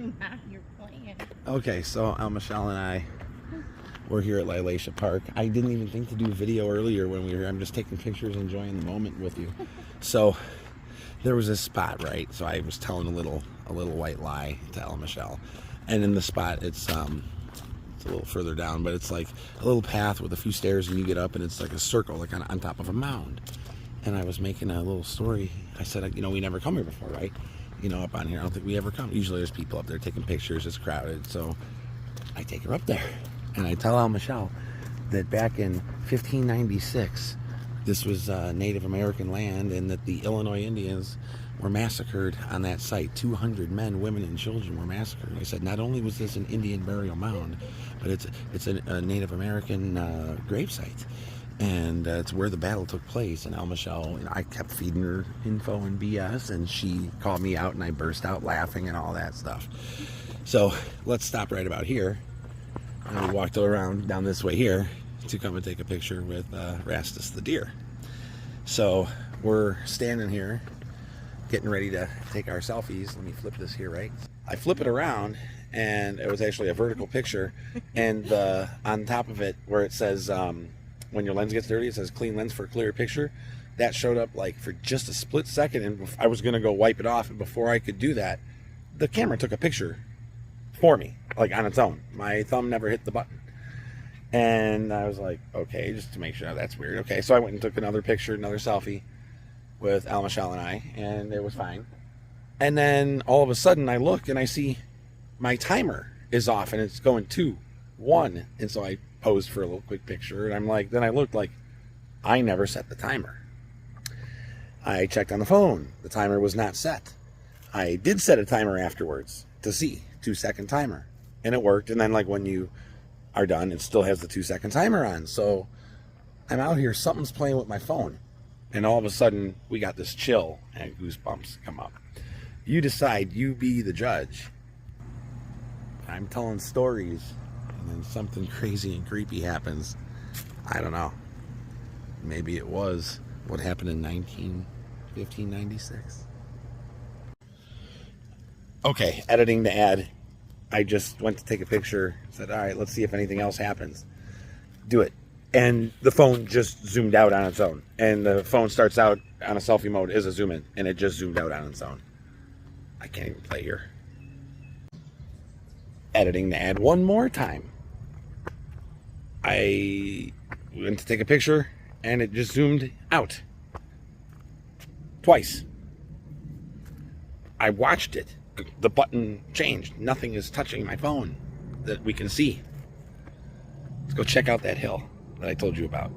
Now you're playing. Okay, so Michelle and I, we're here at Lilacia Park. I didn't even think to do a video earlier when we were here. I'm just taking pictures, enjoying the moment with you. So there was this spot, right? So I was telling a little white lie to Michelle, and in the spot, it's a little further down, but it's like a little path with a few stairs, and you get up, and it's like a circle, like on top of a mound. And I was making a little story. I said, you know, we never come here before, right? You know, up on here, I don't think we ever come. Usually there's people up there taking pictures. It's crowded. So I take her up there, and I tell Michelle that back in 1596, this was Native American land, and that the Illinois Indians were massacred on that site. 200 men, women, and children were massacred. I said, not only was this an Indian burial mound, but it's a Native American gravesite. And it's where the battle took place. And Michelle, and I kept feeding her info and BS, and she called me out, and I burst out laughing and all that stuff. So let's stop right about here. And we walked around down this way here to come and take a picture with Rastus the deer. So we're standing here getting ready to take our selfies. Let me flip this here, right? I flip it around, and it was actually a vertical picture, and on top of it where it says when your lens gets dirty, it says clean lens for a clear picture. That showed up like for just a split second, and I was gonna go wipe it off, and before I could do that, the camera took a picture for me, like on its own. My thumb never hit the button. And I was like, okay, just to make sure. That's weird. Okay, so I went and took another picture, another selfie with Michelle and I, and it was fine. And then all of a sudden I look and I see my timer is off, and it's going 2, 1. And so I posed for a little quick picture, and I'm like, then I looked like I never set the timer. I checked on the phone. The timer was not set. I did set a timer afterwards to see 2-second timer, and it worked. And then like when you are done, it still has the 2-second timer on. So I'm out here, something's playing with my phone, and all of a sudden we got this chill and goosebumps come up. You decide, you be the judge. I'm telling stories, and then something crazy and creepy happens. I don't know. Maybe it was what happened in 1596. Okay, editing to add. I just went to take a picture, said, all right, let's see if anything else happens. Do it. And the phone just zoomed out on its own. And the phone starts out on a selfie mode as a zoom in, and it just zoomed out on its own. I can't even play here. Editing to add one more time. I went to take a picture, and it just zoomed out. Twice. I watched it. The button changed. Nothing is touching my phone that we can see. Let's go check out that hill that I told you about.